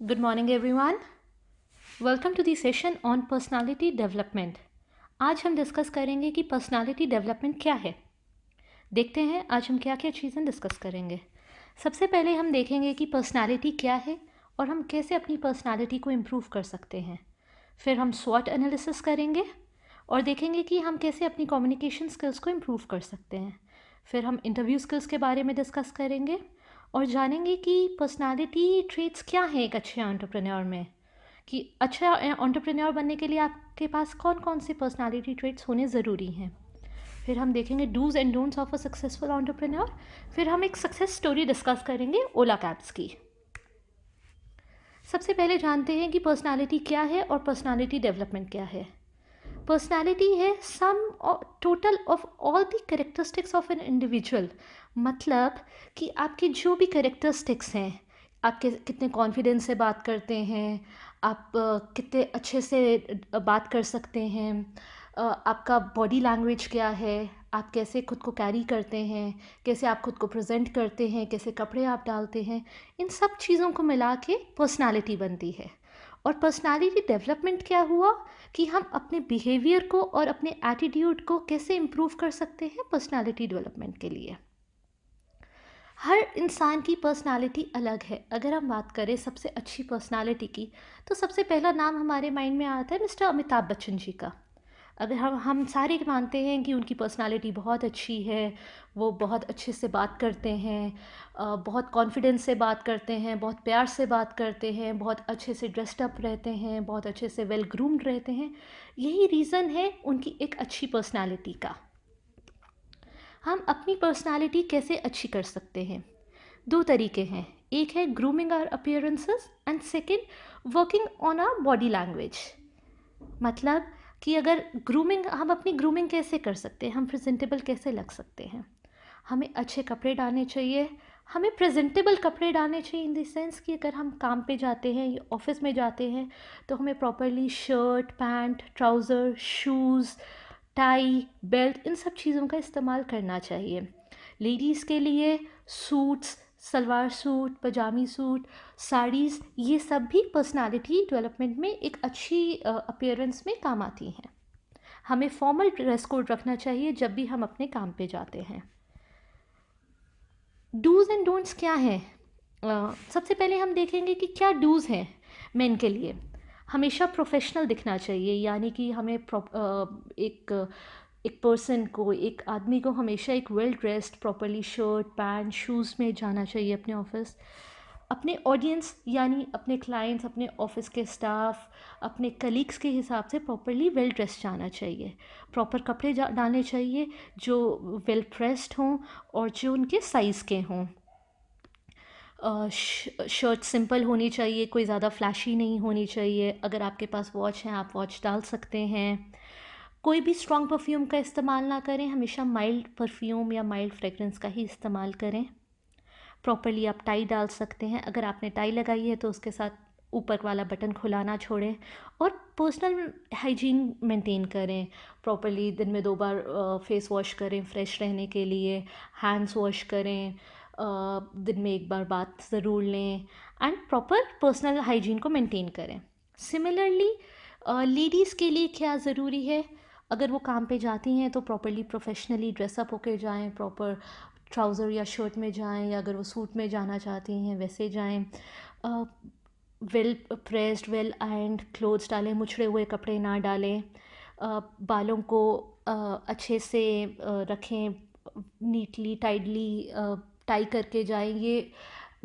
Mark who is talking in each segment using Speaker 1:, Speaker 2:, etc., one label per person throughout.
Speaker 1: Good morning everyone. Welcome to the session on personality development. आज हम discuss करेंगे कि पर्सनालिटी डेवलपमेंट क्या है। देखते हैं आज हम क्या क्या चीज़ें डिस्कस करेंगे। सबसे पहले हम देखेंगे कि पर्सनालिटी क्या है और हम कैसे अपनी पर्सनालिटी को इम्प्रूव कर सकते हैं। फिर हम स्वॉट एनालिसिस करेंगे और देखेंगे कि हम कैसे अपनी कम्युनिकेशन स्किल्स को इम्प्रूव कर सकते हैं। फिर हम इंटरव्यू स्किल्स के बारे में डिस्कस करेंगे और जानेंगे कि पर्सनालिटी ट्रेट्स क्या हैं एक अच्छे एंटरप्रेन्योर में, कि अच्छा एंटरप्रेन्योर बनने के लिए आपके पास कौन कौन से पर्सनालिटी ट्रेट्स होने ज़रूरी हैं। फिर हम देखेंगे dos and don'ts of a successful entrepreneur. फिर हम एक सक्सेस स्टोरी डिस्कस करेंगे ओला कैब्स की। सबसे पहले जानते हैं कि पर्सनालिटी क्या है और पर्सनालिटी डेवलपमेंट क्या है। पर्सनालिटी है sum total of all the characteristics of an individual. मतलब कि आपके जो भी करेक्टरिस्टिक्स हैं, आप कितने कॉन्फिडेंस से बात करते हैं, आप कितने अच्छे से बात कर सकते हैं, आपका बॉडी लैंग्वेज क्या है, आप कैसे खुद को कैरी करते हैं, कैसे आप खुद को प्रेजेंट करते हैं, कैसे कपड़े आप डालते हैं, इन सब चीज़ों को मिला के पर्सनालिटी बनती है। और पर्सनालिटी डेवलपमेंट क्या हुआ कि हम अपने बिहेवियर को और अपने एटीट्यूड को कैसे इम्प्रूव कर सकते हैं पर्सनालिटी डेवलपमेंट के लिए। हर इंसान की पर्सनालिटी अलग है। अगर हम बात करें सबसे अच्छी पर्सनालिटी की, तो सबसे पहला नाम हमारे माइंड में आता है मिस्टर अमिताभ बच्चन जी का। अगर हम सारे मानते हैं कि उनकी पर्सनालिटी बहुत अच्छी है, वो बहुत अच्छे से बात करते हैं, बहुत कॉन्फिडेंस से बात करते हैं, बहुत प्यार से बात करते हैं, बहुत अच्छे से ड्रेस्ड अप रहते हैं, बहुत अच्छे से वेल ग्रूम्ड रहते हैं, यही रीज़न है उनकी एक अच्छी पर्सनालिटी का। हम अपनी पर्सनालिटी कैसे अच्छी कर सकते हैं? दो तरीके हैं। एक है grooming our appearances and second working on our body language. मतलब कि अगर ग्रूमिंग, हम अपनी ग्रूमिंग कैसे कर सकते हैं, हम प्रेजेंटेबल कैसे लग सकते हैं। हमें अच्छे कपड़े डालने चाहिए, हमें प्रेजेंटेबल कपड़े डालने चाहिए इन द सेंस कि अगर हम काम पे जाते हैं या ऑफिस में जाते हैं तो हमें properly shirt, pant, trouser, shoes, tie, belt, इन सब चीज़ों का इस्तेमाल करना चाहिए। लेडीज़ के लिए सूट्स, सलवार सूट, पजामी सूट, साड़ीज़, ये सब भी पर्सनालिटी डेवलपमेंट में एक अच्छी अपीयरेंस में काम आती हैं। हमें फॉर्मल ड्रेस कोड रखना चाहिए जब भी हम अपने काम पे जाते हैं। डूज़ एंड डोंट्स क्या हैं? सबसे पहले हम देखेंगे कि क्या डूज़ हैं मेन के लिए। हमेशा प्रोफेशनल दिखना चाहिए, यानी कि हमें एक पर्सन को, एक आदमी को हमेशा एक well dressed, properly shirt, pant, shoes में जाना चाहिए अपने ऑफिस। अपने ऑडियंस यानी अपने क्लाइंट्स, अपने ऑफिस के स्टाफ, अपने कलीग्स के हिसाब से प्रॉपरली वेल ड्रेस्ड जाना चाहिए। प्रॉपर कपड़े डालने चाहिए जो वेल प्रेस्ड हों और जो उनके साइज़ के हों। शर्ट सिंपल होनी चाहिए, कोई ज़्यादा फ्लैशी नहीं होनी चाहिए। अगर आपके पास वॉच है, आप वॉच डाल सकते हैं। कोई भी स्ट्रॉन्ग परफ्यूम का इस्तेमाल ना करें, हमेशा माइल्ड परफ्यूम या माइल्ड फ्रेगरेंस का ही इस्तेमाल करें। प्रॉपरली आप टाई डाल सकते हैं, अगर आपने टाई लगाई है तो उसके साथ ऊपर वाला बटन खुला ना छोड़ें। और पर्सनल हाइजीन मेंटेन करें, प्रॉपरली दिन में 2 बार फेस वॉश करें फ्रेश रहने के लिए, हैंड्स वॉश करें, दिन में 1 बार बात ज़रूर लें एंड प्रॉपर पर्सनल हाइजीन को मेंटेन करें। सिमिलरली लेडीज़ के लिए क्या ज़रूरी है, अगर वो काम पे जाती हैं तो प्रॉपरली प्रोफेशनली ड्रेसअप होकर जाएं, प्रॉपर ट्राउज़र या शर्ट में जाएं, या अगर वो सूट में जाना चाहती हैं वैसे जाएं। Well pressed, well ironed clothes डालें, मुछड़े हुए कपड़े ना डालें। बालों को अच्छे से रखें, नीटली टाइडली टाई करके जाएं। ये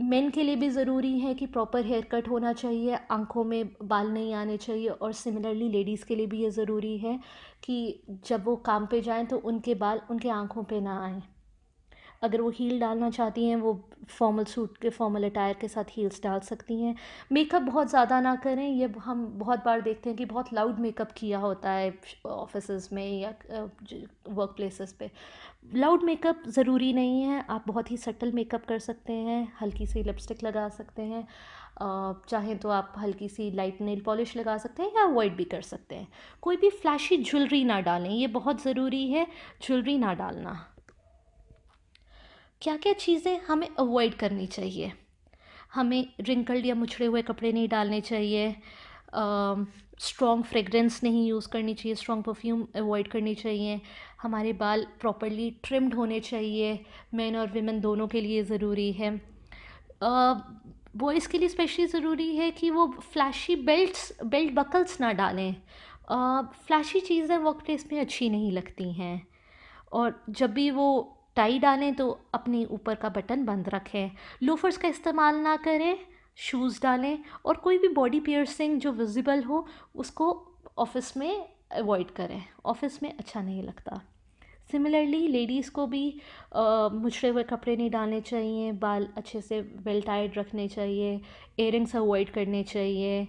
Speaker 1: मेन के लिए भी ज़रूरी है कि प्रॉपर हेयर कट होना चाहिए, आँखों में बाल नहीं आने चाहिए। और सिमिलरली लेडीज़ के लिए भी ये ज़रूरी है कि जब वो काम पे जाएं तो उनके बाल उनके आँखों पे ना आएँ। अगर वो हील डालना चाहती हैं, वो फॉर्मल सूट के फॉर्मल अटायर के साथ हील्स डाल सकती हैं। मेकअप बहुत ज़्यादा ना करें, ये हम बहुत बार देखते हैं कि बहुत लाउड मेकअप किया होता है ऑफिसेज़ में या वर्क प्लेसेस पे। लाउड मेकअप ज़रूरी नहीं है, आप बहुत ही सटल मेकअप कर सकते हैं, हल्की सी लिपस्टिक लगा सकते हैं, चाहें तो आप हल्की सी लाइट नेल पॉलिश लगा सकते हैं या अवॉइड भी कर सकते हैं। कोई भी फ्लैशी ज्वेलरी ना डालें, ये बहुत ज़रूरी है, ज्वेलरी ना डालना। क्या क्या चीज़ें हमें अवॉइड करनी चाहिए? हमें रिंकल्ड या मुछड़े हुए कपड़े नहीं डालने चाहिए, स्ट्रॉन्ग फ्रेगरेंस नहीं यूज़ करनी चाहिए, स्ट्रॉन्ग परफ्यूम अवॉइड करनी चाहिए, हमारे बाल प्रॉपरली ट्रिम्ड होने चाहिए, मेन और विमेन दोनों के लिए ज़रूरी है। बॉयज़ के लिए स्पेशली ज़रूरी है कि वो फ्लैशी बेल्ट बकल्स ना डालें। फ्लैशी चीज़ें वर्क प्लेस में अच्छी नहीं लगती हैं। और जब भी वो टाई डालें तो अपने ऊपर का बटन बंद रखें, लोफर्स का इस्तेमाल ना करें, शूज़ डालें, और कोई भी बॉडी पियर्सिंग जो विजिबल हो उसको ऑफिस में अवॉइड करें, ऑफिस में अच्छा नहीं लगता। सिमिलरली लेडीज़ को भी मुछड़े हुए कपड़े नहीं डालने चाहिए, बाल अच्छे से वेल टाइड रखने चाहिए, इयररिंग्स अवॉइड करने चाहिए,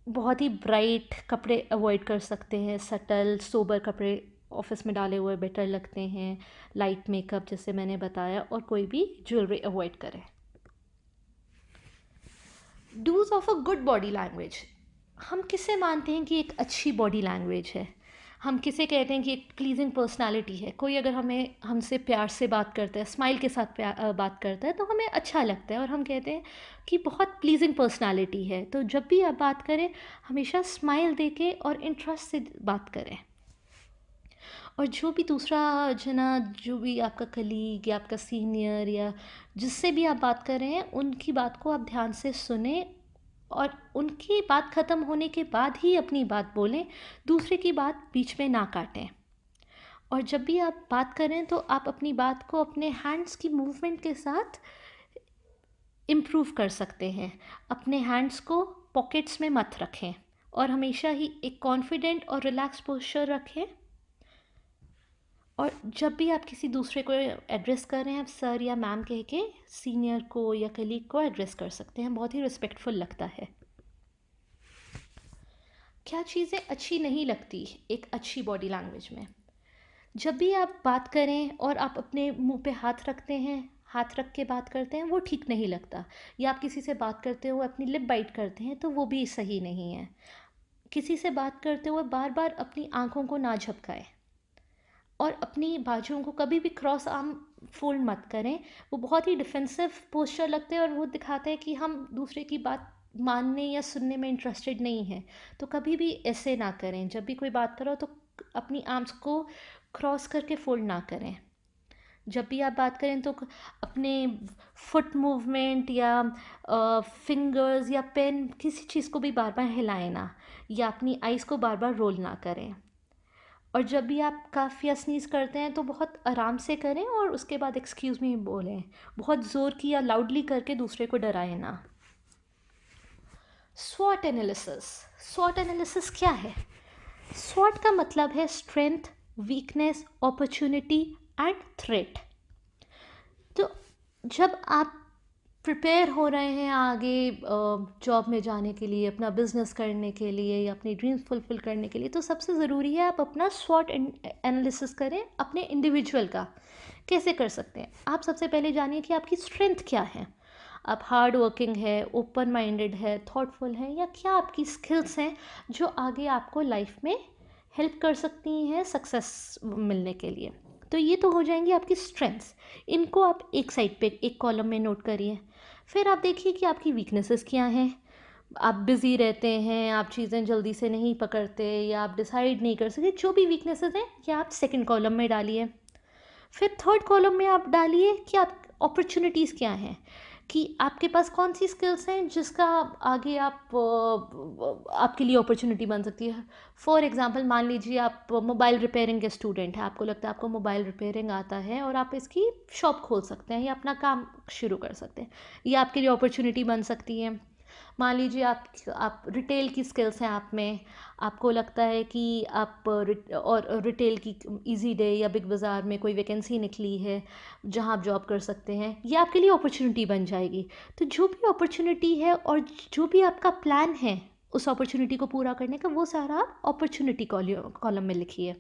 Speaker 1: बहुत ही ब्राइट कपड़े अवॉइड कर सकते हैं, सटल सोबर कपड़े ऑफिस में डाले हुए बेटर लगते हैं, लाइट मेकअप जैसे मैंने बताया, और कोई भी ज्वेलरी अवॉइड करें। Dos of a good body language. हम किसे मानते हैं कि एक अच्छी बॉडी लैंग्वेज है? हम किसे कहते हैं कि एक प्लीजिंग पर्सनालिटी है? कोई अगर हमसे प्यार से बात करता है, स्माइल के साथ बात करता है, तो हमें अच्छा लगता है और हम कहते हैं कि बहुत प्लीजिंग पर्सनालिटी है। तो जब भी आप बात करें हमेशा स्माइल देके और इंटरेस्ट से बात करें। और जो भी दूसरा जना, जो भी आपका कलीग या आपका सीनियर या जिससे भी आप बात कर रहे हैं, उनकी बात को आप ध्यान से सुने और उनकी बात ख़त्म होने के बाद ही अपनी बात बोलें, दूसरे की बात बीच में ना काटें। और जब भी आप बात करें तो आप अपनी बात को अपने हैंड्स की मूवमेंट के साथ इम्प्रूव कर सकते हैं। अपने हैंड्स को पॉकेट्स में मत रखें और हमेशा ही एक कॉन्फिडेंट और रिलैक्स पोस्चर रखें। और जब भी आप किसी दूसरे को एड्रेस कर रहे हैं, आप सर या मैम कह के सीनियर को या कलीग को एड्रेस कर सकते हैं, बहुत ही रिस्पेक्टफुल लगता है। क्या चीज़ें अच्छी नहीं लगती एक अच्छी बॉडी लैंग्वेज में? जब भी आप बात करें और आप अपने मुंह पे हाथ रखते हैं, हाथ रख के बात करते हैं, वो ठीक नहीं लगता। या आप किसी से बात करते हुए अपनी लिप बाइट करते हैं, तो वो भी सही नहीं है। किसी से बात करते हुए बार बार अपनी आंखों को ना झपकाएं और अपनी बाजुओं को कभी भी क्रॉस आर्म फोल्ड मत करें। वो बहुत ही डिफेंसिव पोस्चर लगते हैं और वो दिखाते हैं कि हम दूसरे की बात मानने या सुनने में इंटरेस्टेड नहीं हैं। तो कभी भी ऐसे ना करें। जब भी कोई बात करो तो अपनी आर्म्स को क्रॉस करके फोल्ड ना करें। जब भी आप बात करें तो अपने फुट मूवमेंट या फिंगर्स या पेन किसी चीज़ को भी बार बार हिलाएं ना, या अपनी आइज़ को बार बार रोल ना करें। और जब भी आप कफ या स्नीज़ करते हैं तो बहुत आराम से करें और उसके बाद एक्सक्यूज़ मी बोलें। बहुत ज़ोर की या लाउडली करके दूसरे को डराएं ना। स्वॉट एनालिसिस। स्वॉट एनालिसिस क्या है? स्वॉट का मतलब है strength, weakness, opportunity and threat. तो जब आप प्रिपेयर हो रहे हैं आगे जॉब में जाने के लिए, अपना बिजनेस करने के लिए या अपनी ड्रीम्स फुलफिल करने के लिए, तो सबसे ज़रूरी है आप अपना स्वॉट एनालिसिस करें अपने इंडिविजुअल का। कैसे कर सकते हैं? आप सबसे पहले जानिए कि आपकी स्ट्रेंथ क्या है। आप हार्ड वर्किंग है, ओपन माइंडेड है, थॉटफुल है, या क्या आपकी स्किल्स हैं जो आगे आपको लाइफ में हेल्प कर सकती हैं सक्सेस मिलने के लिए। तो ये तो हो जाएंगी आपकी स्ट्रेंथ्स। इनको आप एक साइड पे एक कॉलम में नोट करिए। फिर आप देखिए कि आपकी वीकनेसेस क्या हैं। आप बिज़ी रहते हैं, आप चीज़ें जल्दी से नहीं पकड़ते, या आप डिसाइड नहीं कर सकते, जो भी वीकनेसेस हैं ये आप सेकंड कॉलम में डालिए। फिर थर्ड कॉलम में आप डालिए कि आप अपॉर्चुनिटीज़ क्या हैं, कि आपके पास कौन सी स्किल्स हैं जिसका आगे आपके लिए अपॉर्चुनिटी बन सकती है। फॉर एग्जांपल मान लीजिए आप मोबाइल रिपेयरिंग के स्टूडेंट हैं, आपको लगता है आपको मोबाइल रिपेयरिंग आता है और आप इसकी शॉप खोल सकते हैं या अपना काम शुरू कर सकते हैं, ये आपके लिए अपॉर्चुनिटी बन सकती है। मान लीजिए आप रिटेल की स्किल्स हैं आप में, आपको लगता है कि आप और रिटेल की इजी डे या बिग बाज़ार में कोई वैकेंसी निकली है जहां आप जॉब कर सकते हैं, ये आपके लिए अपॉर्चुनिटी बन जाएगी। तो जो भी अपॉर्चुनिटी है और जो भी आपका प्लान है उस अपॉर्चुनिटी को पूरा करने का, वो सारा आप अपॉर्चुनिटी कॉलम में लिखिए।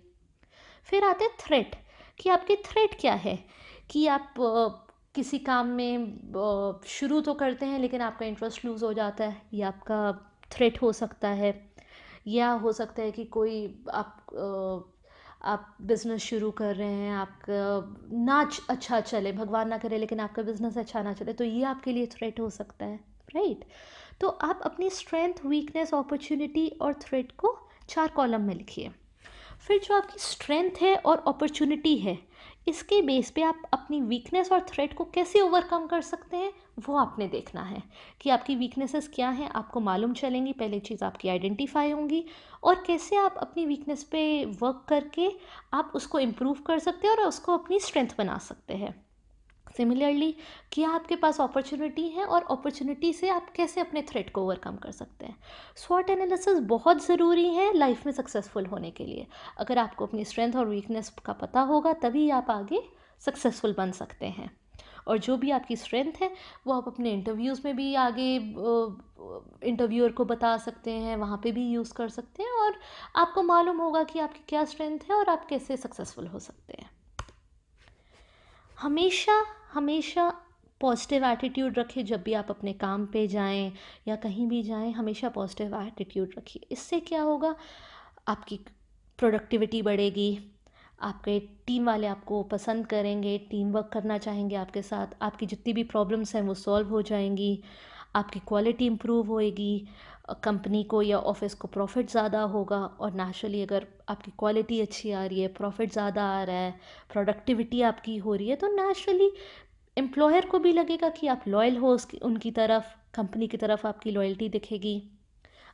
Speaker 1: फिर आते थ्रेट, कि आपके थ्रेट क्या है, कि आप किसी काम में शुरू तो करते हैं लेकिन आपका इंटरेस्ट लूज़ हो जाता है, ये आपका थ्रेट हो सकता है। या हो सकता है कि कोई आप बिज़नेस शुरू कर रहे हैं, आपका ना अच्छा चले, भगवान ना करे, लेकिन आपका बिज़नेस अच्छा ना चले, तो ये आपके लिए थ्रेट हो सकता है, राइट? तो आप अपनी स्ट्रेंथ, वीकनेस, अपॉर्चुनिटी और थ्रेट को 4 कॉलम में लिखिए। फिर जो आपकी स्ट्रेंथ है और अपॉर्चुनिटी है, इसके बेस पे आप अपनी वीकनेस और थ्रेट को कैसे ओवरकम कर सकते हैं, वो आपने देखना है कि आपकी वीकनेसेस क्या हैं, आपको मालूम चलेंगी, पहली चीज़ आपकी आइडेंटिफाई होंगी, और कैसे आप अपनी वीकनेस पे वर्क करके आप उसको इम्प्रूव कर सकते हैं और उसको अपनी स्ट्रेंथ बना सकते हैं। सिमिलरली, क्या आपके पास अपॉर्चुनिटी है और अपॉर्चुनिटी से आप कैसे अपने थ्रेट को ओवरकम कर सकते हैं। स्वॉट एनालिसिस बहुत ज़रूरी है लाइफ में सक्सेसफुल होने के लिए। अगर आपको अपनी स्ट्रेंथ और वीकनेस का पता होगा, तभी आप आगे सक्सेसफुल बन सकते हैं। और जो भी आपकी स्ट्रेंथ है, वो आप अपने इंटरव्यूज़ में भी आगे इंटरव्यूअर को बता सकते हैं, वहाँ पे भी यूज़ कर सकते हैं, और आपको मालूम होगा कि आपकी क्या स्ट्रेंथ है और आप कैसे सक्सेसफुल हो सकते हैं। हमेशा हमेशा पॉजिटिव एटीट्यूड रखिए। जब भी आप अपने काम पे जाएं या कहीं भी जाएं, हमेशा पॉजिटिव एटीट्यूड रखिए। इससे क्या होगा, आपकी प्रोडक्टिविटी बढ़ेगी, आपके टीम वाले आपको पसंद करेंगे, टीम वर्क करना चाहेंगे आपके साथ, आपकी जितनी भी प्रॉब्लम्स हैं वो सॉल्व हो जाएंगी, आपकी क्वालिटी इम्प्रूव होएगी, कंपनी को या ऑफिस को प्रॉफिट ज़्यादा होगा। और नेचुरली अगर आपकी क्वालिटी अच्छी आ रही है, प्रॉफिट ज़्यादा आ रहा है, प्रोडक्टिविटी आपकी हो रही है, तो नेचुरली एम्प्लॉयर को भी लगेगा कि आप लॉयल हो उसकी उनकी तरफ, कंपनी की तरफ आपकी लॉयल्टी दिखेगी,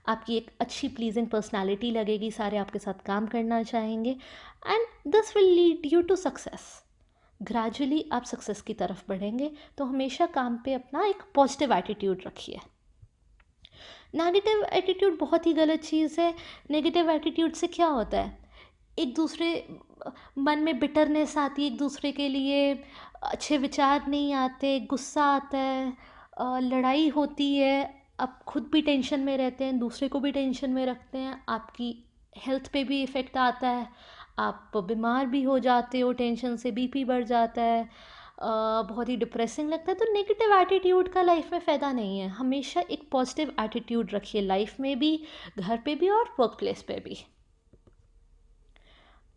Speaker 1: आपकी एक अच्छी प्लीजिंग पर्सनालिटी लगेगी, सारे आपके साथ काम करना चाहेंगे, and this will lead you to success. Gradually आप सक्सेस की तरफ बढ़ेंगे। तो हमेशा काम पे अपना एक पॉजिटिव एटीट्यूड रखिए। नेगेटिव एटीट्यूड बहुत ही गलत चीज़ है। नेगेटिव एटीट्यूड से क्या होता है, एक दूसरे मन में बिटरनेस आती है, एक दूसरे के लिए अच्छे विचार नहीं आते, गुस्सा आता है, लड़ाई होती है, आप खुद भी टेंशन में रहते हैं, दूसरे को भी टेंशन में रखते हैं, आपकी हेल्थ पे भी इफ़ेक्ट आता है, आप बीमार भी हो जाते हो, टेंशन से बीपी बढ़ जाता है, बहुत ही डिप्रेसिंग लगता है। तो नेगेटिव एटीट्यूड का लाइफ में फ़ायदा नहीं है। हमेशा एक पॉजिटिव एटीट्यूड रखिए, लाइफ में भी, घर पे भी और वर्क प्लेस पे भी।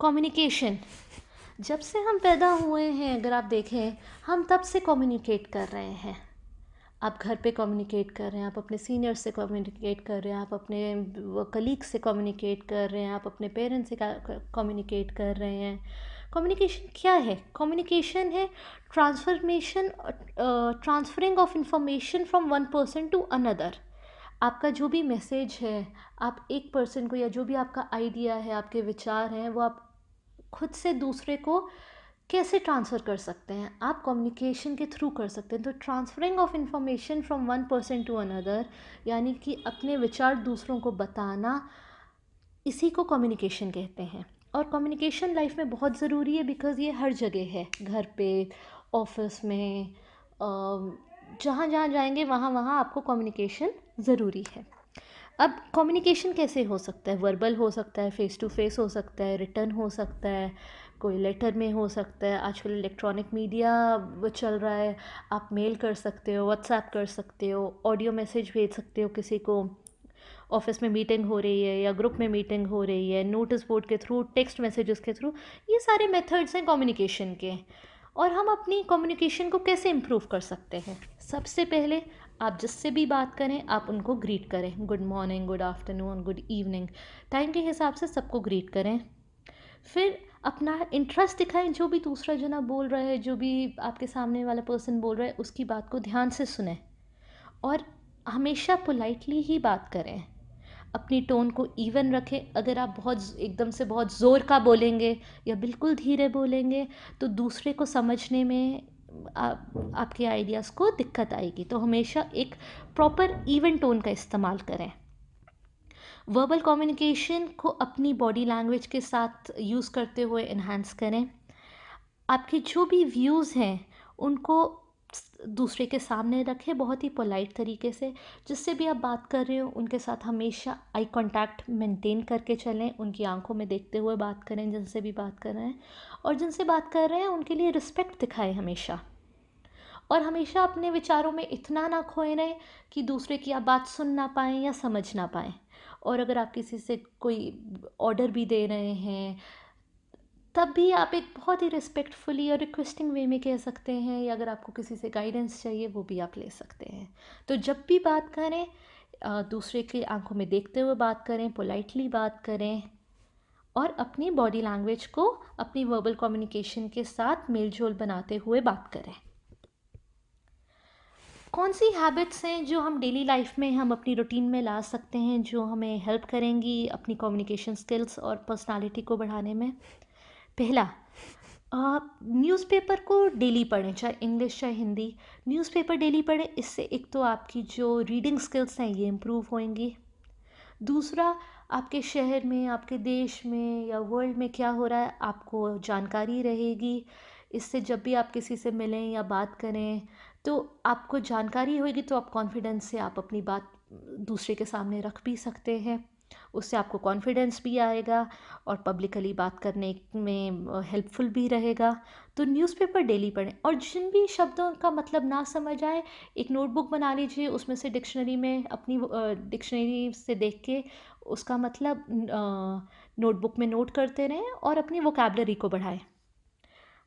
Speaker 1: कम्युनिकेशन, जब से हम पैदा हुए हैं, अगर आप देखें, हम तब से कम्युनिकेट कर रहे हैं। आप घर पे कम्युनिकेट कर रहे हैं, आप अपने सीनियर से कम्युनिकेट कर रहे हैं, आप अपने कलीग से कम्युनिकेट कर रहे हैं, आप अपने पेरेंट्स से कम्युनिकेट कर रहे हैं। कम्युनिकेशन क्या है? कम्युनिकेशन है transferring of information from one person to another. आपका जो भी मैसेज है, आप एक पर्सन को, या जो भी आपका आइडिया है, आपके विचार हैं, वो आप खुद से दूसरे को कैसे ट्रांसफ़र कर सकते हैं, आप कम्युनिकेशन के थ्रू कर सकते हैं। तो transferring of information from one person to another, यानी कि अपने विचार दूसरों को बताना, इसी को कम्युनिकेशन कहते हैं। और कम्युनिकेशन लाइफ में बहुत ज़रूरी है, बिकॉज़ ये हर जगह है, घर पे, ऑफिस में, जहाँ जहाँ जाएंगे वहाँ वहाँ आपको कम्युनिकेशन ज़रूरी है। अब कम्युनिकेशन कैसे हो सकता है? वर्बल हो सकता है, फ़ेस टू फेस हो सकता है, रिटर्न हो सकता है, कोई लेटर में हो सकता है, आजकल इलेक्ट्रॉनिक मीडिया चल रहा है, आप मेल कर सकते हो, व्हाट्सएप कर सकते हो, ऑडियो मैसेज भेज सकते हो किसी को, ऑफिस में मीटिंग हो रही है या ग्रुप में मीटिंग हो रही है, नोटिस बोर्ड के थ्रू, टेक्स्ट मैसेजेस के थ्रू, ये सारे मेथड्स हैं कम्युनिकेशन के। और हम अपनी कम्युनिकेशन को कैसे इम्प्रूव कर सकते हैं? सबसे पहले आप जिससे भी बात करें, आप उनको ग्रीट करें, good morning, good afternoon, good evening, time के हिसाब से सबको ग्रीट करें। फिर अपना इंटरेस्ट दिखाएं, जो भी दूसरा जना बोल रहा है, जो भी आपके सामने वाला पर्सन बोल रहा है, उसकी बात को ध्यान से सुने, और हमेशा पोलाइटली ही बात करें, अपनी टोन को इवन रखें। अगर आप बहुत एकदम से बहुत ज़ोर का बोलेंगे या बिल्कुल धीरे बोलेंगे, तो दूसरे को समझने में आपके आइडियाज़ को दिक्कत आएगी। तो हमेशा एक प्रॉपर इवन टोन का इस्तेमाल करें। वर्बल कम्युनिकेशन को अपनी बॉडी लैंग्वेज के साथ यूज़ करते हुए इन्हांस करें। आपके जो भी व्यूज़ हैं, उनको दूसरे के सामने रखें बहुत ही पोलाइट तरीके से। जिससे भी आप बात कर रहे हो, उनके साथ हमेशा आई कांटेक्ट मेंटेन करके चलें, उनकी आंखों में देखते हुए बात करें जिनसे भी बात कर रहे हैं, और जिनसे बात कर रहे हैं उनके लिए रिस्पेक्ट दिखाएं हमेशा। और हमेशा अपने विचारों में इतना ना खोए रहें कि दूसरे की आप बात सुन ना पाएँ या समझ ना पाएँ। और अगर आप किसी से कोई ऑर्डर भी दे रहे हैं, तब भी आप एक बहुत ही रिस्पेक्टफुली और रिक्वेस्टिंग वे में कह सकते हैं, या अगर आपको किसी से गाइडेंस चाहिए वो भी आप ले सकते हैं। तो जब भी बात करें दूसरे की आंखों में देखते हुए बात करें, पोलाइटली बात करें, और अपनी बॉडी लैंग्वेज को अपनी वर्बल कम्युनिकेशन के साथ मेलजोल बनाते हुए बात करें। कौन सी हैबिट्स हैं जो हम डेली लाइफ में हम अपनी रूटीन में ला सकते हैं, जो हमें हेल्प करेंगी अपनी कम्युनिकेशन स्किल्स और पर्सनालिटी को बढ़ाने में? पहला, न्यूज़पेपर को डेली पढ़ें, चाहे इंग्लिश चाहे हिंदी। न्यूज़पेपर डेली पढ़ें, इससे एक तो आपकी जो रीडिंग स्किल्स हैं ये इम्प्रूव होंगी। दूसरा, आपके शहर में, आपके देश में या वर्ल्ड में क्या हो रहा है आपको जानकारी रहेगी। इससे जब भी आप किसी से मिलें या बात करें तो आपको जानकारी होगी, तो आप कॉन्फिडेंस से आप अपनी बात दूसरे के सामने रख भी सकते हैं। उससे आपको कॉन्फिडेंस भी आएगा और पब्लिकली बात करने में हेल्पफुल भी रहेगा। तो न्यूज़पेपर डेली पढ़ें, और जिन भी शब्दों का मतलब ना समझ आए, एक नोटबुक बना लीजिए, उसमें से डिक्शनरी में अपनी डिक्शनरी से देख के उसका मतलब नोटबुक में नोट करते रहें और अपनी वोकैबलरी को बढ़ाएं।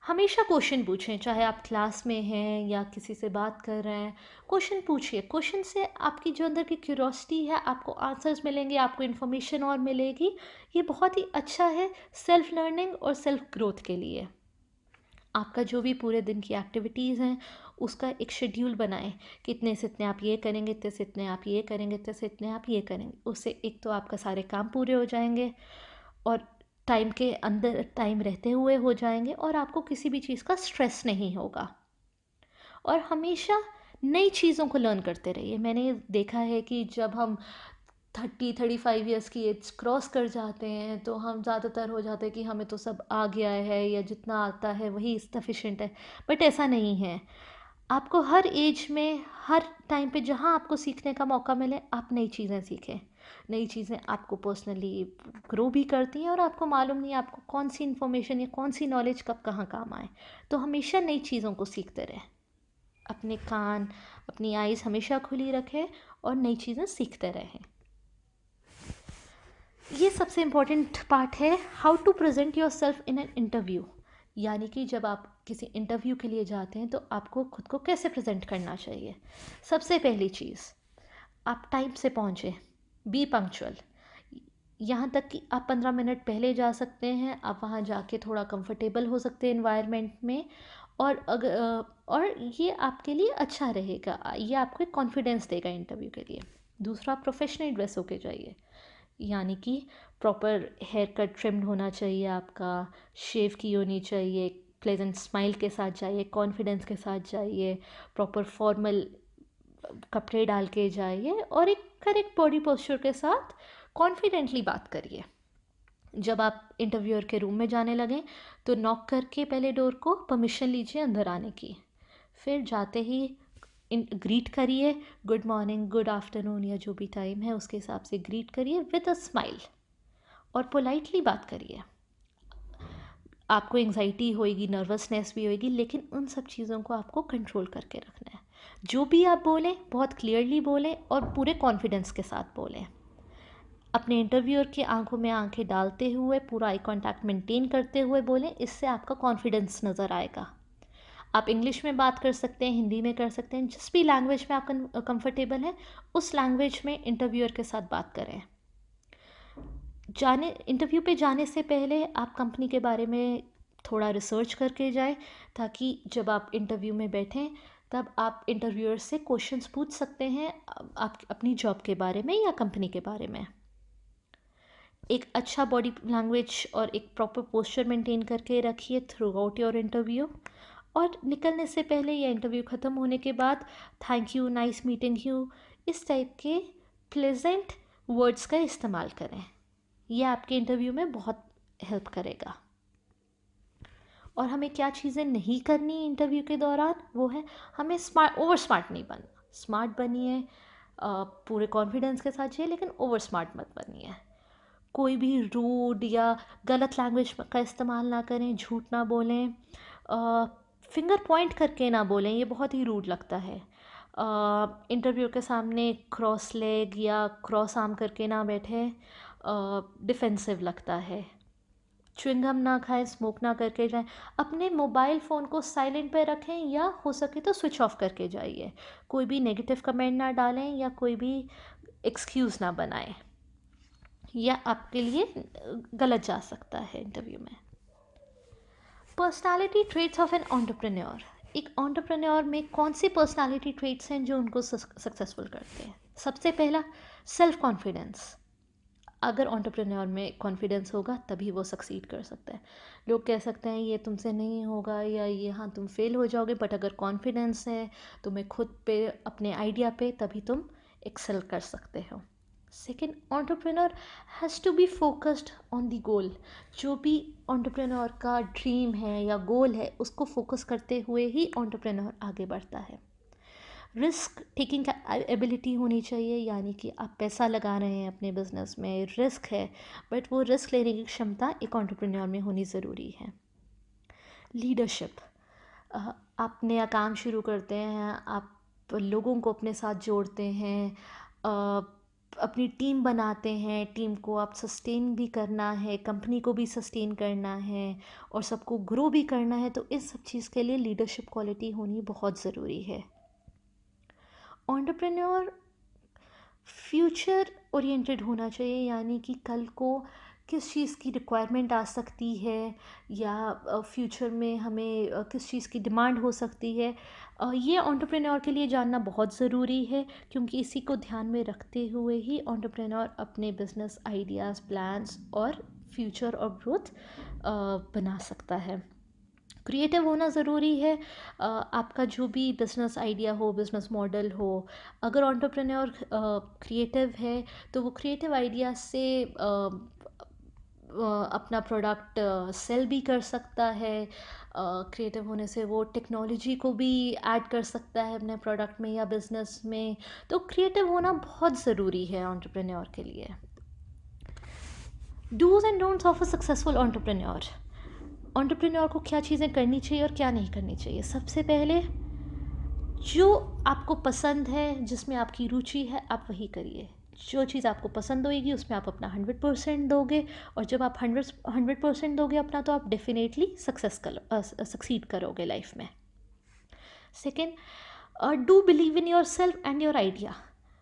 Speaker 1: हमेशा क्वेश्चन पूछें, चाहे आप क्लास में हैं या किसी से बात कर रहे हैं, क्वेश्चन पूछिए। क्वेश्चन से आपकी जो अंदर की क्यूरोसिटी है, आपको आंसर्स मिलेंगे, आपको इन्फॉर्मेशन और मिलेगी। ये बहुत ही अच्छा है सेल्फ लर्निंग और सेल्फ ग्रोथ के लिए। आपका जो भी पूरे दिन की एक्टिविटीज़ हैं उसका एक शेड्यूल बनाएं कि इतने से इतने आप ये करेंगे, इतने से इतने आप ये करेंगे, इतने से इतने आप ये करेंगे। उससे एक तो आपका सारे काम पूरे हो जाएंगे और टाइम के अंदर टाइम रहते हुए हो जाएंगे, और आपको किसी भी चीज़ का स्ट्रेस नहीं होगा। और हमेशा नई चीज़ों को लर्न करते रहिए। मैंने देखा है कि जब हम 35 ईयर्स की एज क्रॉस कर जाते हैं तो हम ज़्यादातर हो जाते हैं कि हमें तो सब आ गया है या जितना आता है वही सफिशेंट है। बट ऐसा नहीं है। आपको हर एज में, हर टाइम पे जहाँ आपको सीखने का मौका मिले, आप नई चीज़ें सीखें। नई चीज़ें आपको पर्सनली ग्रो भी करती हैं और आपको मालूम नहीं आपको कौन सी इन्फॉर्मेशन या कौन सी नॉलेज कब कहाँ काम आए। तो हमेशा नई चीज़ों को सीखते रहें। अपने कान, अपनी आइज़ हमेशा खुली रखें और नई चीज़ें सीखते रहें। ये सबसे इम्पॉर्टेंट पार्ट है, how to present yourself in an interview. यानी कि जब आप किसी इंटरव्यू के लिए जाते हैं तो आपको खुद को कैसे प्रेजेंट करना चाहिए। सबसे पहली चीज़, आप टाइम से पहुँचें, बी पंक्चुअल। यहाँ तक कि आप 15 मिनट पहले जा सकते हैं, आप वहाँ जाके थोड़ा कंफर्टेबल हो सकते हैं इन्वायरमेंट में, और और ये आपके लिए अच्छा रहेगा, ये आपको एक कॉन्फिडेंस देगा इंटरव्यू के लिए। दूसरा, प्रोफेशनल ड्रेस होके जाइए, यानी कि प्रॉपर हेयर कट ट्रिम्ड होना चाहिए, आपका शेव की होनी चाहिए, प्लेजेंट स्माइल के साथ जाइए, कॉन्फिडेंस के साथ जाइए, प्रॉपर फॉर्मल कपड़े डाल के जाइए और एक करेक्ट बॉडी पोस्चर के साथ कॉन्फिडेंटली बात करिए। जब आप इंटरव्यूअर के रूम में जाने लगें तो नॉक करके पहले डोर को परमिशन लीजिए अंदर आने की। फिर जाते ही ग्रीट करिए, गुड मॉर्निंग, गुड आफ्टरनून, या जो भी टाइम है उसके हिसाब से ग्रीट करिए विद अ स्माइल और पोलाइटली बात करिए। आपको एंग्जाइटी होएगी, नर्वसनेस भी होएगी, लेकिन उन सब चीज़ों को आपको कंट्रोल करके रखना है। जो भी आप बोलें बहुत क्लियरली बोलें और पूरे कॉन्फिडेंस के साथ बोलें। अपने इंटरव्यूअर की आंखों में आंखें डालते हुए पूरा आई कांटेक्ट मेंटेन करते हुए बोलें, इससे आपका कॉन्फिडेंस नज़र आएगा। आप इंग्लिश में बात कर सकते हैं, हिंदी में कर सकते हैं, जिस भी लैंग्वेज में आप कंफर्टेबल हैं उस लैंग्वेज में इंटरव्यूअर के साथ बात करें। इंटरव्यू पे जाने से पहले आप कंपनी के बारे में थोड़ा रिसर्च करके जाएं, ताकि जब आप इंटरव्यू में बैठें तब आप इंटरव्यूअर से क्वेश्चंस पूछ सकते हैं आप अपनी जॉब के बारे में या कंपनी के बारे में। एक अच्छा बॉडी लैंग्वेज और एक प्रॉपर पोस्चर मेंटेन करके रखिए थ्रू आउट योर इंटरव्यू। और निकलने से पहले या इंटरव्यू ख़त्म होने के बाद thank you, nice meeting you, इस टाइप के प्लेजेंट वर्ड्स का इस्तेमाल करें। यह आपके इंटरव्यू में बहुत हेल्प करेगा। और हमें क्या चीज़ें नहीं करनी इंटरव्यू के दौरान, वो है हमें ओवर स्मार्ट नहीं बनना। स्मार्ट बनिए, पूरे कॉन्फिडेंस के साथ जाइए, लेकिन ओवर स्मार्ट मत बनिए। कोई भी रूड या गलत लैंग्वेज का इस्तेमाल ना करें, झूठ ना बोलें, फिंगर पॉइंट करके ना बोलें, ये बहुत ही रूड लगता है। इंटरव्यू के सामने क्रॉस लेग या क्रॉस आर्म करके ना बैठें, डिफेंसिव लगता है। च्युइंगम ना खाएं, स्मोक ना करके जाएं, अपने मोबाइल फ़ोन को साइलेंट पे रखें या हो सके तो स्विच ऑफ करके जाइए। कोई भी नेगेटिव कमेंट ना डालें या कोई भी एक्सक्यूज़ ना बनाएं, या आपके लिए गलत जा सकता है इंटरव्यू में। Personality traits of an entrepreneur. एक एंटरप्रेन्योर में कौन सी पर्सनालिटी ट्रेट्स हैं जो उनको सक्सेसफुल करते हैं? सबसे पहला, सेल्फ कॉन्फिडेंस। अगर एंटरप्रेन्योर में कॉन्फिडेंस होगा तभी वो सक्सीड कर सकता है। लोग कह सकते हैं ये तुमसे नहीं होगा या ये हाँ तुम फेल हो जाओगे, बट अगर कॉन्फिडेंस है तुम्हें खुद पे, अपने आइडिया पे, तभी तुम एक्सेल कर सकते हो। Second, entrepreneur has to be focused on the goal. जो भी एंटरप्रेन्योर का ड्रीम है या गोल है उसको फोकस करते हुए ही एंटरप्रेन्योर आगे बढ़ता है। रिस्क टेकिंग एबिलिटी होनी चाहिए, यानी कि आप पैसा लगा रहे हैं अपने बिजनेस में, रिस्क है, बट वो रिस्क लेने की क्षमता एक एंटरप्रेन्योर में होनी ज़रूरी है। लीडरशिप, आप नया काम शुरू करते हैं, आप लोगों को अपने साथ जोड़ते हैं, अपनी टीम बनाते हैं, टीम को आप सस्टेन भी करना है, कंपनी को भी सस्टेन करना है और सबको ग्रो भी करना है, तो इस सब चीज़ के लिए लीडरशिप क्वालिटी होनी बहुत ज़रूरी है। एंटरप्रेन्योर फ्यूचर ओरिएंटेड होना चाहिए, यानी कि कल को किस चीज़ की रिक्वायरमेंट आ सकती है या फ्यूचर में हमें किस चीज़ की डिमांड हो सकती है, ये एंटरप्रेन्योर के लिए जानना बहुत ज़रूरी है, क्योंकि इसी को ध्यान में रखते हुए ही एंटरप्रेन्योर अपने बिजनेस आइडियाज़, प्लान्स और फ्यूचर और ग्रोथ बना सकता है। क्रिएटिव होना ज़रूरी है। आपका जो भी बिज़नेस आइडिया हो, बिज़नेस मॉडल हो, अगर एंटरप्रेन्योर क्रिएटिव है तो वो क्रिएटिव आइडिया से अपना प्रोडक्ट सेल भी कर सकता है। क्रिएटिव होने से वो टेक्नोलॉजी को भी ऐड कर सकता है अपने प्रोडक्ट में या बिज़नेस में। तो क्रिएटिव होना बहुत ज़रूरी है एंटरप्रेन्योर के लिए। Dos and don'ts of a successful entrepreneur. Entrepreneur को क्या चीज़ें करनी चाहिए और क्या नहीं करनी चाहिए? सबसे पहले, जो आपको पसंद है, जिसमें आपकी रुचि है, आप वही करिए। जो चीज़ आपको पसंद होएगी उसमें आप अपना 100% दोगे, और जब आप 100% दोगे अपना, तो आप डेफिनेटली सक्सीड करोगे लाइफ में। Second, do believe in your self and your idea.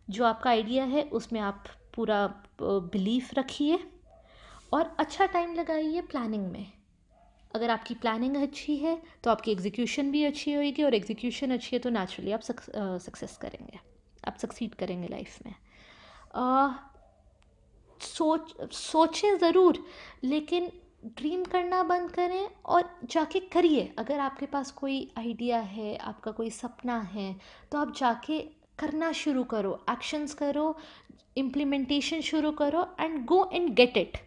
Speaker 1: जो आपका आइडिया है उसमें आप पूरा बिलीफ रखिए और अच्छा टाइम लगाइए प्लानिंग में। अगर आपकी प्लानिंग अच्छी है तो आपकी एग्जीक्यूशन भी अच्छी होगी, और एग्जीक्यूशन अच्छी है तो नेचुरली आप सक्सेस करेंगे, आप सक्सीड करेंगे लाइफ में। सोचें ज़रूर, लेकिन ड्रीम करना बंद करें और जाके करिए। अगर आपके पास कोई आइडिया है, आपका कोई सपना है, तो आप जाके करना शुरू करो, एक्शंस करो, इम्प्लीमेंटेशन शुरू करो and go and get it.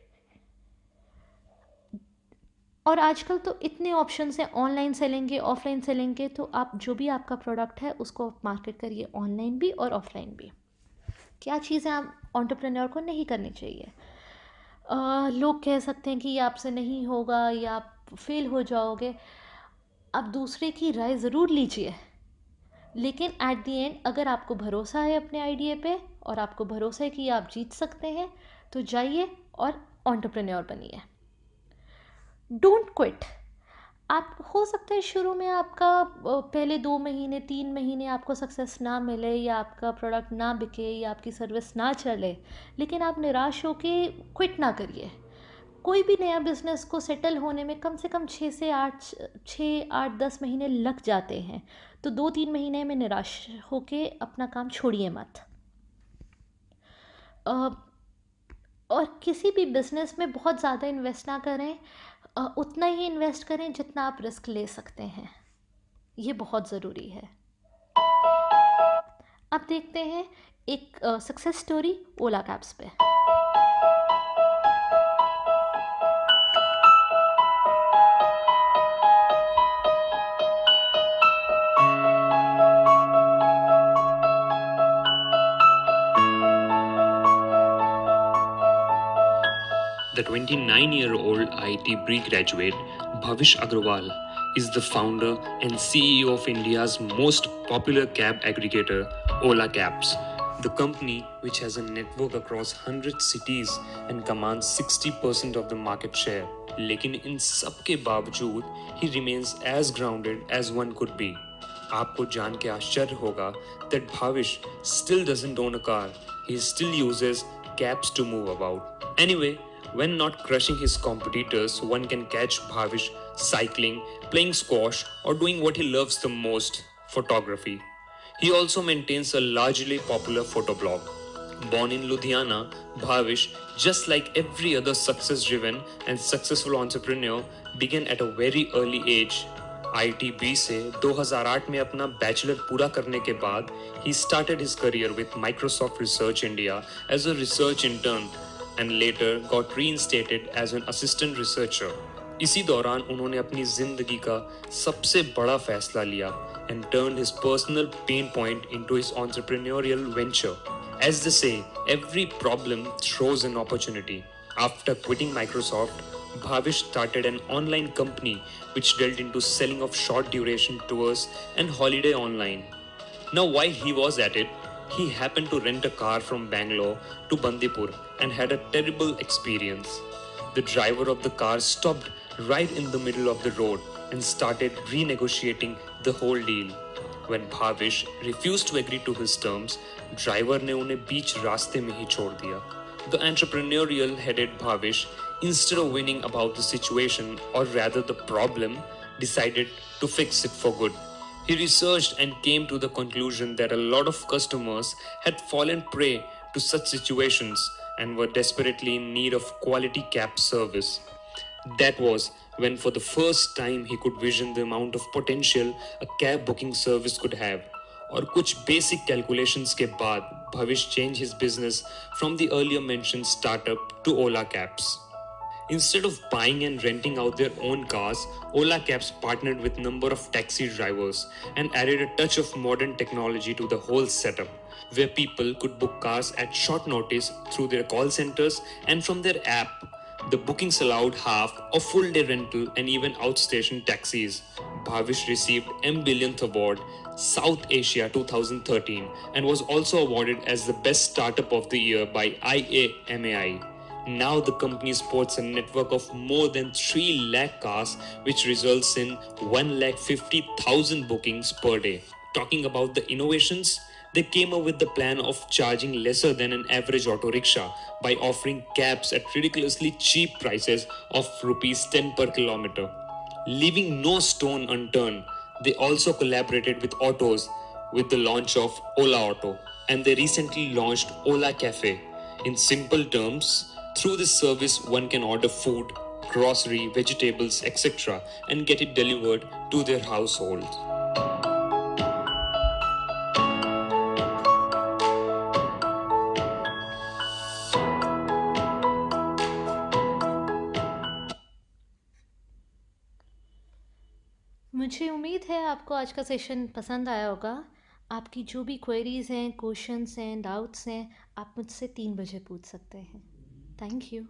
Speaker 1: और आजकल तो इतने ऑप्शंस हैं, ऑनलाइन सेलिंग के, ऑफलाइन सेलिंग के, तो आप जो भी आपका प्रोडक्ट है उसको मार्केट करिए, ऑनलाइन भी और ऑफलाइन भी। क्या चीज़ें आप एंटरप्रेन्योर को नहीं करनी चाहिए? लोग कह सकते हैं कि ये आपसे नहीं होगा या आप फेल हो जाओगे। आप दूसरे की राय ज़रूर लीजिए, लेकिन एट द एंड अगर आपको भरोसा है अपने आइडिया पे और आपको भरोसा है कि आप जीत सकते हैं, तो जाइए और एंटरप्रेन्योर बनिए। Don't quit. आप हो सकता है शुरू में आपका पहले 2 महीने 3 महीने आपको सक्सेस ना मिले या आपका प्रोडक्ट ना बिके या आपकी सर्विस ना चले, लेकिन आप निराश होके क्विट ना करिए। कोई भी नया बिज़नेस को सेटल होने में कम से कम 6 8 10 महीने लग जाते हैं, तो 2-3 महीने में निराश होके अपना काम छोड़िए मत। और किसी भी बिज़नेस में बहुत ज़्यादा इन्वेस्ट ना करें, उतना ही इन्वेस्ट करें जितना आप रिस्क ले सकते हैं, ये बहुत ज़रूरी है। अब देखते हैं एक सक्सेस स्टोरी ओला कैब्स पे।
Speaker 2: The 29-year-old IIT graduate Bhavish Agrawal is the founder and CEO of India's most popular cab aggregator, Ola Cabs. The company, which has a network across 100 cities and commands 60% of the market share. लेकिन इन सब के बावजूद he remains as grounded as one could be. आपको जान के आश्चर्य होगा that Bhavish still doesn't own a car. He still uses cabs to move about. Anyway, when not crushing his competitors, one can catch Bhavish cycling, playing squash, or doing what he loves the most, photography. He also maintains a largely popular photo blog. Born in Ludhiana, Bhavish, just like every other success driven and successful entrepreneur, began at a very early age. IIT से 2008 में अपना bachelor पूरा करने के बाद he started his career with Microsoft Research India as a research intern and later got reinstated as an assistant researcher. इसी दौरान उन्होंने अपनी जिंदगी का सबसे बड़ा फैसला लिया and turned his personal pain point into his entrepreneurial venture. As they say, every problem throws an opportunity. After quitting Microsoft, Bhavish started an online company which dealt into selling of short duration tours and holiday online. Now, while he was at it, he happened to rent a car from Bangalore to Bandipur and had a terrible experience. The driver of the car stopped right in the middle of the road and started renegotiating the whole deal. When Bhavish refused to agree to his terms, driver ने उन्हें बीच रास्ते में ही छोड़ दिया. The entrepreneurial headed Bhavish, instead of winning about the situation or rather the problem, decided to fix it for good. He researched and came to the conclusion that a lot of customers had fallen prey to such situations and were desperately in need of quality cab service. That was when, for the first time, he could vision the amount of potential a cab booking service could have. और कुछ basic calculations के बाद Bhavish changed his business from the earlier mentioned startup to Ola Cabs. Instead of buying and renting out their own cars, Ola Cabs partnered with a number of taxi drivers and added a touch of modern technology to the whole setup, where people could book cars at short notice through their call centers and from their app. The bookings allowed half or full day rental and even outstation taxis. Bhavish received M Billionth Award South Asia 2013 and was also awarded as the Best Startup of the Year by IAMAI. Now the company sports a network of more than 3 lakh cars, which results in 1,50,000 bookings per day. Talking about the innovations, they came up with the plan of charging lesser than an average auto rickshaw by offering cabs at ridiculously cheap prices of rupees 10 per kilometer. Leaving no stone unturned, they also collaborated with autos with the launch of Ola Auto, and they recently launched Ola Cafe. In simple terms, through this service one can order food, grocery, vegetables, etc. and get it delivered to their household.
Speaker 1: मुझे उम्मीद है आपको आज का session पसंद आया होगा. आपकी जो भी क्वेरीज़ हैं, क्वेश्चंस हैं, डाउट्स हैं, आप मुझसे 3 बजे पूछ सकते हैं. Thank you.